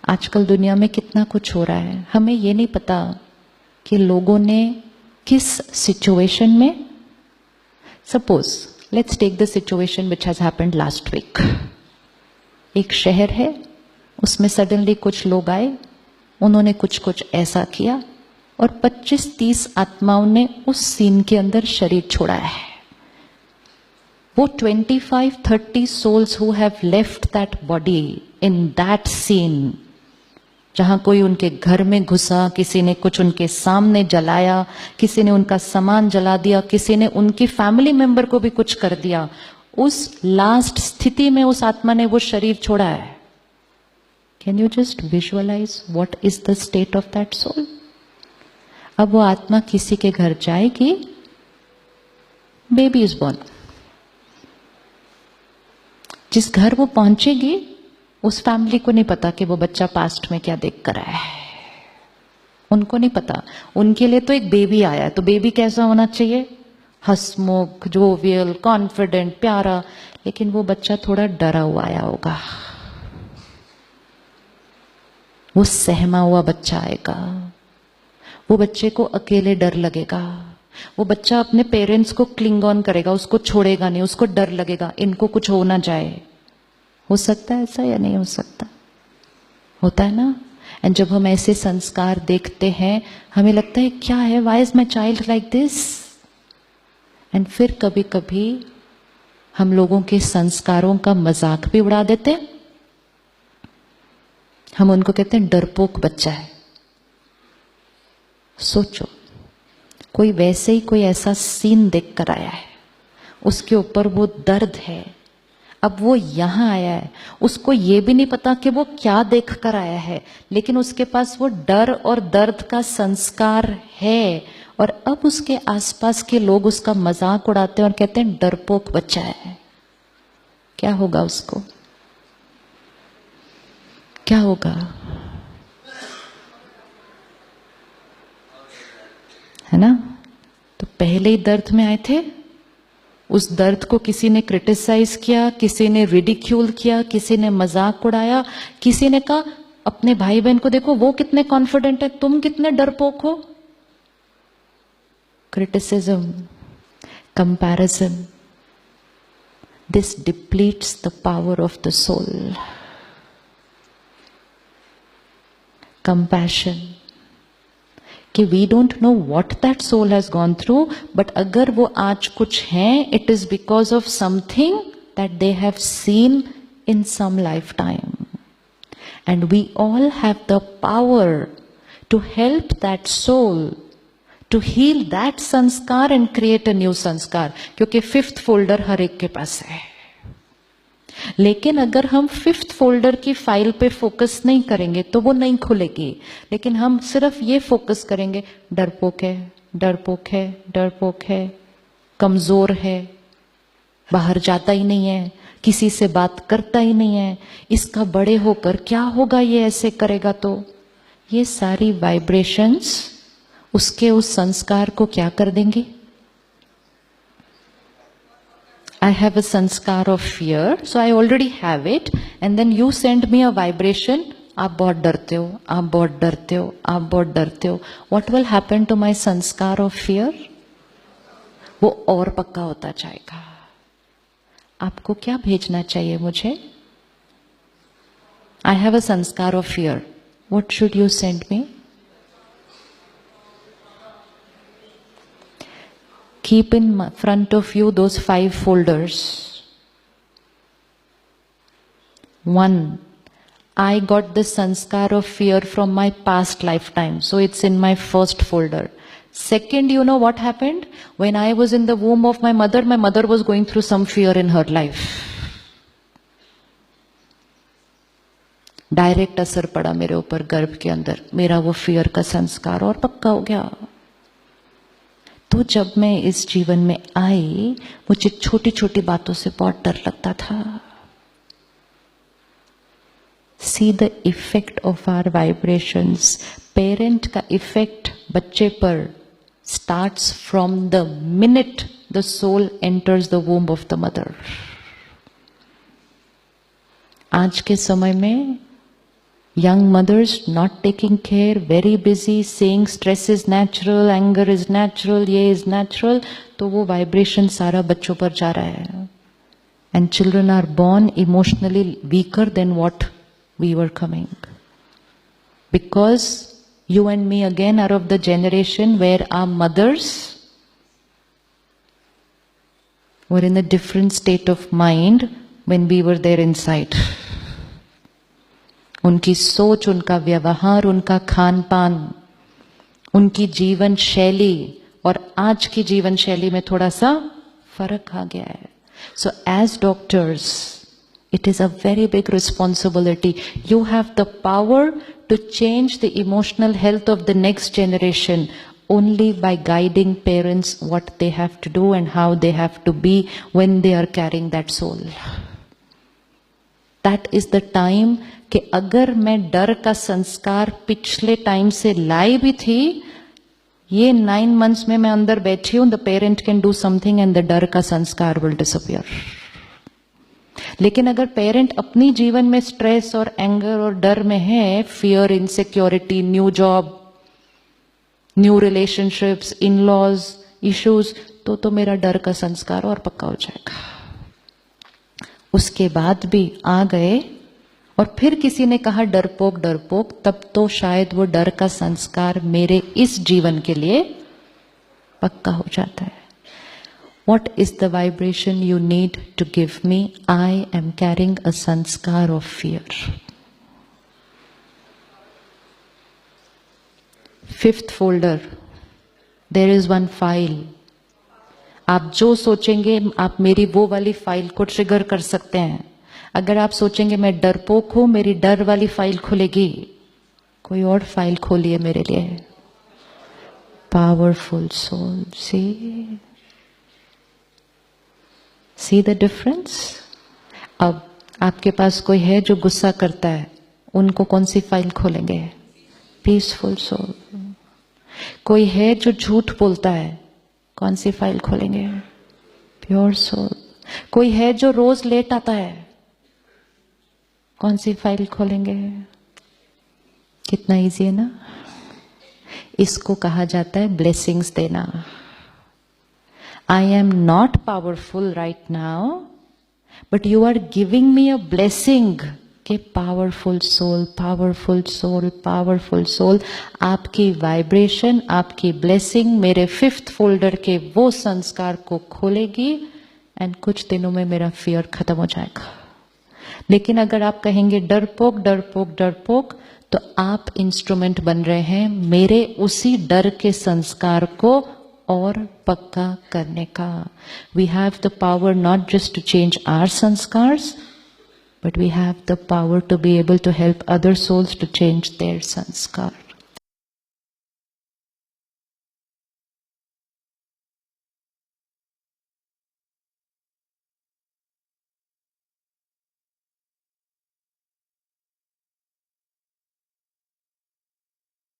आजकल दुनिया में कितना कुछ हो रहा है, हमें ये नहीं पता कि लोगों ने किस सिचुएशन में, suppose let's take the situation which has happened last week. एक शहर है, उसमें सडनली कुछ लोग आए, उन्होंने कुछ कुछ ऐसा किया और 25-30 आत्माओं ने उस सीन के अंदर शरीर छोड़ा है। वो 25-30 souls who have left that body in that scene, जहां कोई उनके घर में घुसा, किसी ने कुछ उनके सामने जलाया, किसी ने उनका सामान जला दिया, किसी ने उनकी फैमिली मेंबर को भी कुछ कर दिया, उस लास्ट स्थिति में उस आत्मा ने वो शरीर छोड़ा है। Can you just visualise what is the state of that soul? अब वो आत्मा किसी के घर जाएगी, बेबी इज बॉर्न, जिस घर वो पहुंचेगी उस फैमिली को नहीं पता कि वो बच्चा पास्ट में क्या देख कर आया है, उनको नहीं पता। उनके लिए तो एक बेबी आया है, तो बेबी कैसा होना चाहिए? हंसमुख, जोवियल, कॉन्फिडेंट, प्यारा, लेकिन वो बच्चा थोड़ा डरा हुआ आया होगा, वो सहमा हुआ बच्चा आएगा, वो बच्चे को अकेले डर लगेगा, वो बच्चा अपने पेरेंट्स को क्लिंग ऑन करेगा, उसको छोड़ेगा नहीं, उसको डर लगेगा इनको कुछ हो ना जाए। हो सकता है ऐसा या नहीं हो सकता? होता है ना। एंड जब हम ऐसे संस्कार देखते हैं हमें लगता है क्या है, why is my child like this. And फिर कभी कभी हम लोगों के संस्कारों का मजाक भी उड़ा देते हैं। हम उनको कहते हैं डरपोक बच्चा है। सोचो, कोई वैसे ही कोई ऐसा सीन देख कर आया है, उसके ऊपर वो दर्द है, अब वो यहां आया है, उसको ये भी नहीं पता कि वो क्या देख कर आया है, लेकिन उसके पास वो डर और दर्द का संस्कार है, और अब उसके आसपास के लोग उसका मजाक उड़ाते हैं और कहते हैं डरपोक बच्चा है। क्या होगा उसको? क्या होगा? है ना। तो पहले ही दर्द में आए थे, उस दर्द को किसी ने क्रिटिसाइज किया, किसी ने रिडिक्यूल किया, किसी ने मजाक उड़ाया, किसी ने कहा अपने भाई बहन को देखो वो कितने कॉन्फिडेंट है, तुम कितने डरपोक हो। Criticism, comparison, this depletes the power of the soul. Compassion, कि we don't know what that soul has gone through, but अगर वो आज कुछ हैं, it is because of something that they have seen in some life time, and we all have the power to help that soul to heal that sanskar and create a new sanskar, क्योंकि 5th folder हर एक के पास है। लेकिन अगर हम 5th folder की file पे focus नहीं करेंगे तो वो नहीं खुलेगी, लेकिन हम सिर्फ ये फोकस करेंगे डरपोक है, डरपोक है, डरपोक है, कमजोर है, बाहर जाता ही नहीं है, किसी से बात करता ही नहीं है, इसका बड़े होकर क्या होगा, ये ऐसे करेगा तो, ये सारी वाइब्रेशंस उसके उस संस्कार को क्या कर देंगी? I have a sanskar of fear, so I already have it, and then you send me a vibration, आप बहुत डरते हो, आप बहुत डरते हो, आप बहुत डरते हो। What will happen to my sanskar of fear? वो और पक्का होता जाएगा। आपको क्या भेजना चाहिए मुझे? I have a sanskar of fear. What should you send me? Keep in front of you those 5 folders. 1, I got the sanskar of fear from my past lifetime, so it's in my first folder. Second, you know what happened? When I was in the womb of my mother was going through some fear in her life. Direct असर पड़ा मेरे ऊपर गर्भ के अंदर, मेरा वो fear का संस्कार और पक्का हो गया। तो जब मैं इस जीवन में आई, मुझे छोटी छोटी बातों से बहुत डर लगता था। See the effect of our vibrations. Parent का इफेक्ट बच्चे पर starts from the minute the soul enters the womb of the mother. आज के समय में Young mothers not taking care, very busy, saying stress is natural, anger is natural, ये is natural, तो वो vibration सारा बच्चों पर जा रहा है. And children are born emotionally weaker than what we were coming. Because you and me again are of the generation where our mothers were in a different state of mind when we were there inside. उनकी सोच, उनका व्यवहार, उनका खान पान, उनकी जीवन शैली और आज की जीवन शैली में थोड़ा सा फर्क आ गया है. So as doctors, it is a very big responsibility. You have the power to change the emotional health of the next generation only by guiding parents what they have to do and how they have to be when they are carrying that soul. That is the time कि अगर मैं डर का संस्कार पिछले time से लाई भी थी, ये 9 months में मैं अंदर बैठी हूं, the parent can do something and the डर का संस्कार will disappear. लेकिन अगर पेरेंट अपनी जीवन में स्ट्रेस और एंगर और डर में है, fear, insecurity, new job, new relationships, in laws, issues, तो मेरा डर का संस्कार और पक्का हो जाएगा. उसके बाद भी आ गए और फिर किसी ने कहा डरपोक डरपोक, तब तो शायद वो डर का संस्कार मेरे इस जीवन के लिए पक्का हो जाता है. What is the vibration you need to give me? I am carrying a sanskar of fear. 5th folder, there is one file. आप जो सोचेंगे आप मेरी वो वाली फाइल को ट्रिगर कर सकते हैं. अगर आप सोचेंगे मैं डरपोक हूं, मेरी डर वाली फाइल खुलेगी. कोई और फाइल खोलिए मेरे लिए. Powerful soul. See the difference? अब आपके पास कोई है जो गुस्सा करता है, उनको कौन सी फाइल खोलेंगे? Peaceful soul. कोई है जो झूठ बोलता है, कौन सी फाइल खोलेंगे? Pure soul. कोई है जो रोज लेट आता है, कौन सी फाइल खोलेंगे? कितना इजी है ना. इसको कहा जाता है ब्लेसिंग्स देना. I am not powerful right now, but you are giving me a blessing. कि powerful soul, powerful soul, powerful soul, आपकी वाइब्रेशन, आपकी ब्लेसिंग मेरे 5th फोल्डर के वो संस्कार को खोलेगी एंड कुछ दिनों में मेरा फियर खत्म हो जाएगा. लेकिन अगर आप कहेंगे डरपोक डरपोक डरपोक, तो आप इंस्ट्रूमेंट बन रहे हैं मेरे उसी डर के संस्कार को और पक्का करने का. We have the power not just to change our sanskars, but we have the power to be able to help other souls to change their sanskar.